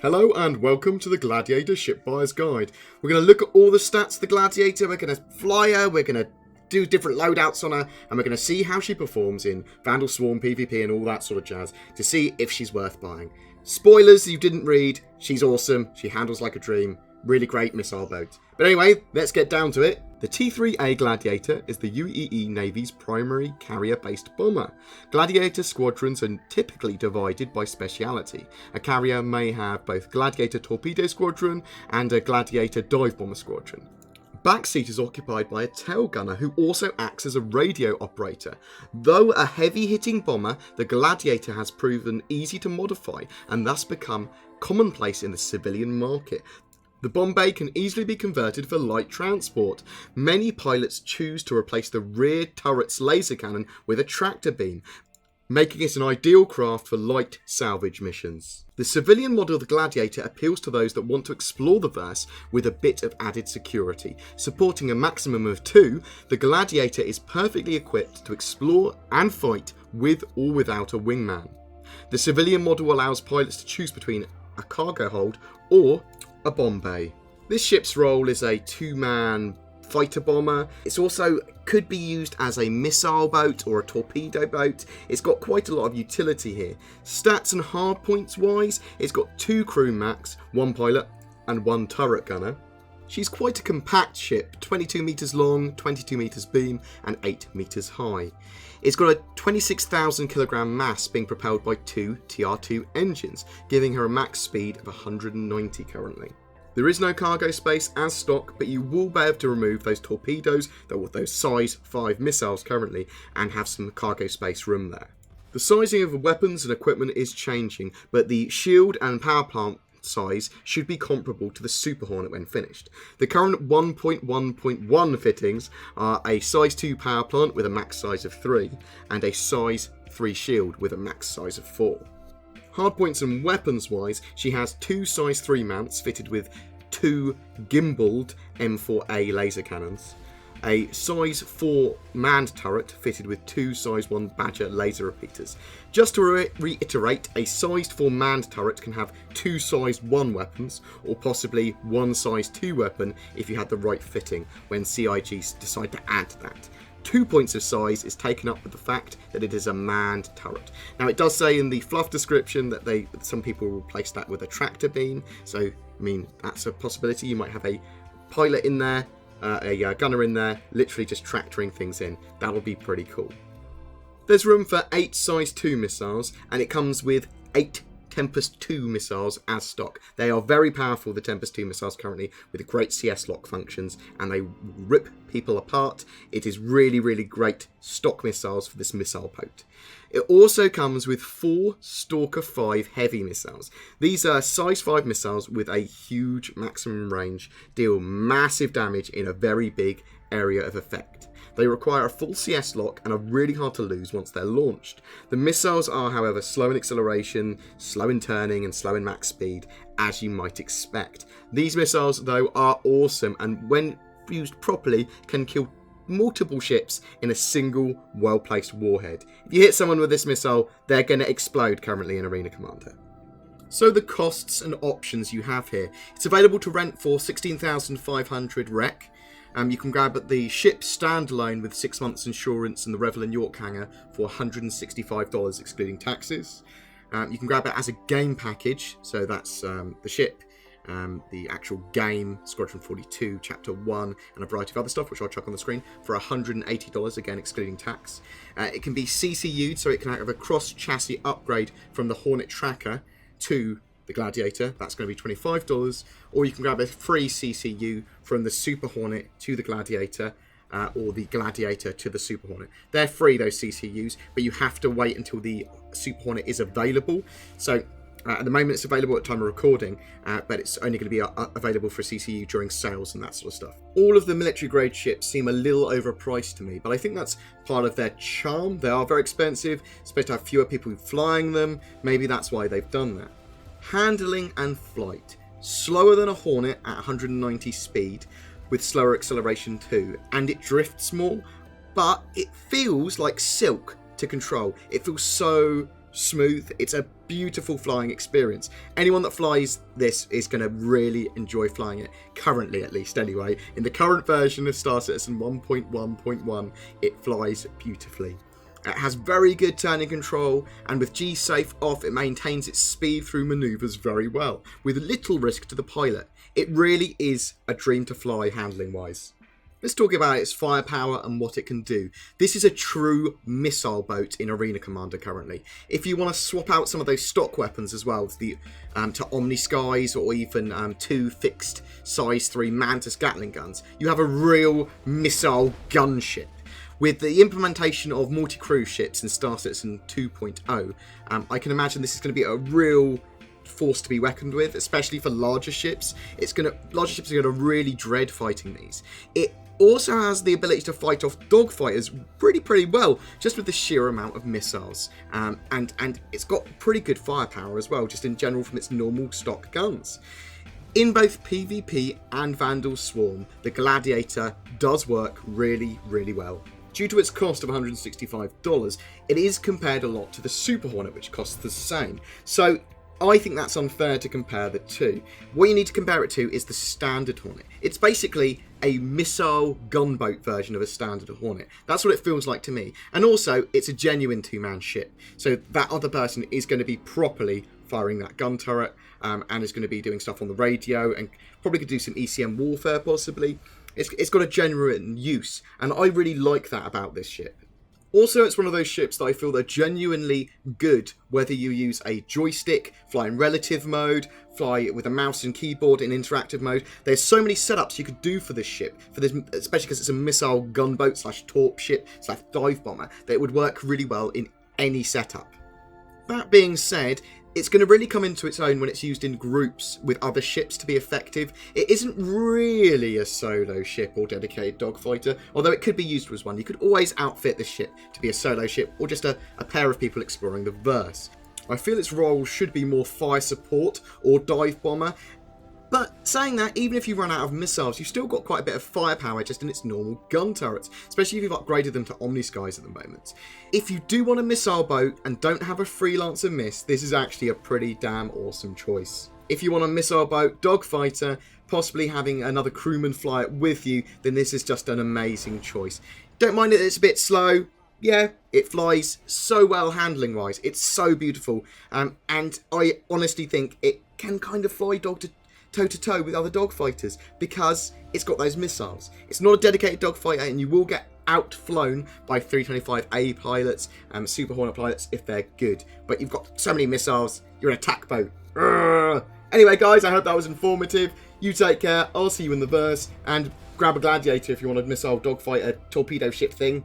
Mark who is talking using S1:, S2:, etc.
S1: Hello and welcome to the Gladiator Ship Buyer's Guide. We're going to look at all the stats of the Gladiator, we're going to fly her, we're going to do different loadouts on her, and we're going to see how she performs in Vandal Swarm, PvP and all that sort of jazz to see if she's worth buying. Spoilers you didn't read, she's awesome, she handles like a dream, really great missile boat. But anyway, let's get down to it. The T3A Gladiator is the UEE Navy's primary carrier-based bomber. Gladiator squadrons are typically divided by speciality. A carrier may have both Gladiator torpedo squadron and a Gladiator dive bomber squadron. Backseat is occupied by a tail gunner who also acts as a radio operator. Though a heavy-hitting bomber, the Gladiator has proven easy to modify and thus become commonplace in the civilian market. The bomb bay can easily be converted for light transport. Many pilots choose to replace the rear turret's laser cannon with a tractor beam, making it an ideal craft for light salvage missions. The civilian model of the Gladiator appeals to those that want to explore the verse with a bit of added security. Supporting a maximum of 2, the Gladiator is perfectly equipped to explore and fight with or without a wingman. The civilian model allows pilots to choose between a cargo hold or a bomb bay. This ship's role is a 2-man fighter bomber. It's also could be used as a missile boat or a torpedo boat. It's got quite a lot of utility here. Stats and hardpoints wise, it's got 2 crew max, 1 pilot and 1 turret gunner. She's quite a compact ship, 22 metres long, 22 metres beam and 8 metres high. It's got a 26,000 kilogram mass being propelled by 2 TR2 engines, giving her a max speed of 190 currently. There is no cargo space as stock, but you will be able to remove those torpedoes, those size 5 missiles currently, and have some cargo space room there. The sizing of the weapons and equipment is changing, but the shield and power plant size should be comparable to the Super Hornet when finished. The current 1.1.1 fittings are a size 2 power plant with a max size of 3 and a size 3 shield with a max size of 4. Hardpoints and weapons wise, she has 2 size 3 mounts fitted with 2 gimbaled M4A laser cannons, a size 4 manned turret fitted with 2 size 1 Badger laser repeaters. Just to reiterate, a sized 4 manned turret can have 2 size 1 weapons, or possibly 1 size 2 weapon if you had the right fitting when CIGs decide to add that. 2 points of size is taken up with the fact that it is a manned turret. Now it does say in the fluff description that some people will replace that with a tractor beam, so I mean that's a possibility. You might have a pilot in there, a gunner in there, literally just tractoring things in. That'll be pretty cool. There's room for 8 size 2 missiles, and it comes with 8 Tempest 2 missiles as stock. They are very powerful, the Tempest 2 missiles currently, with great CS lock functions, and they rip people apart. It is really, really great stock missiles for this missile boat. It also comes with 4 Stalker 5 heavy missiles. These are size 5 missiles with a huge maximum range, deal massive damage in a very big area of effect. They require a full CS lock and are really hard to lose once they're launched. The missiles are, however, slow in acceleration, slow in turning, and slow in max speed, as you might expect. These missiles, though, are awesome, and when used properly, can kill multiple ships in a single well-placed warhead. If you hit someone with this missile, they're going to explode currently in Arena Commander. So the costs and options you have here. It's available to rent for 16,500 REC. You can grab the ship standalone with 6 months insurance and the Revel and York hangar for $165 excluding taxes. You can grab it as a game package, so that's the ship, the actual game, Squadron 42, Chapter 1, and a variety of other stuff, which I'll chuck on the screen, for $180, again excluding tax. It can be CCU'd, so it can have a cross-chassis upgrade from the Hornet Tracker to the Gladiator. That's going to be $25, or you can grab a free CCU from the Super Hornet to the Gladiator, or the Gladiator to the Super Hornet. They're free, those CCUs, but you have to wait until the Super Hornet is available. So at the moment it's available at time of recording, but it's only going to be available for CCU during sales and that sort of stuff. All of the military grade ships seem a little overpriced to me, but I think that's part of their charm. They are very expensive, supposed to have fewer people flying them. Maybe that's why they've done that. Handling and flight. Slower than a Hornet at 190 speed, with slower acceleration too, and it drifts more, but it feels like silk to control. It feels so smooth. It's a beautiful flying experience. Anyone that flies this is going to really enjoy flying it, currently at least anyway. In the current version of Star Citizen 1.1.1, it flies beautifully. It has very good turning control, and with G-Safe off, it maintains its speed through manoeuvres very well, with little risk to the pilot. It really is a dream to fly handling-wise. Let's talk about its firepower and what it can do. This is a true missile boat in Arena Commander currently. If you want to swap out some of those stock weapons as well to Omni Skies or even 2 fixed size 3 Mantis Gatling guns, you have a real missile gunship. With the implementation of multi-crew ships in Star Citizen 2.0, I can imagine this is going to be a real force to be reckoned with, especially for larger ships. Larger ships are going to really dread fighting these. It also has the ability to fight off dogfighters pretty well, just with the sheer amount of missiles. And it's got pretty good firepower as well, just in general from its normal stock guns. In both PvP and Vandal Swarm, the Gladiator does work really well. Due to its cost of $165, it is compared a lot to the Super Hornet, which costs the same. So I think that's unfair to compare the two. What you need to compare it to is the Standard Hornet. It's basically a missile gunboat version of a Standard Hornet. That's what it feels like to me. And also, it's a genuine two-man ship. So that other person is going to be properly firing that gun turret and is going to be doing stuff on the radio and probably could do some ECM warfare possibly. It's got a genuine use, and I really like that about this ship. Also, it's one of those ships that I feel are genuinely good, whether you use a joystick, fly in relative mode, fly with a mouse and keyboard in interactive mode. There's so many setups you could do for this ship, especially because it's a missile gunboat / torp ship / dive bomber, that it would work really well in any setup. That being said, it's going to really come into its own when it's used in groups with other ships to be effective. It isn't really a solo ship or dedicated dogfighter, although it could be used as one. You could always outfit the ship to be a solo ship or just a pair of people exploring the verse. I feel its role should be more fire support or dive bomber. But saying that, even if you run out of missiles, you've still got quite a bit of firepower just in its normal gun turrets, especially if you've upgraded them to Omni Skies at the moment. If you do want a missile boat and don't have a freelancer miss, this is actually a pretty damn awesome choice. If you want a missile boat dogfighter, possibly having another crewman fly it with you, then this is just an amazing choice. Don't mind that it's a bit slow. Yeah, it flies so well handling wise. It's so beautiful. And I honestly think it can kind of fly toe-to-toe with other dogfighters because it's got those missiles. It's not a dedicated dogfighter, and you will get outflown by 325A pilots and Super Hornet pilots if they're good. But you've got so many missiles, you're an attack boat. Urgh. Anyway, guys, I hope that was informative. You take care. I'll see you in the verse, and grab a Gladiator if you want a missile dogfighter torpedo ship thing.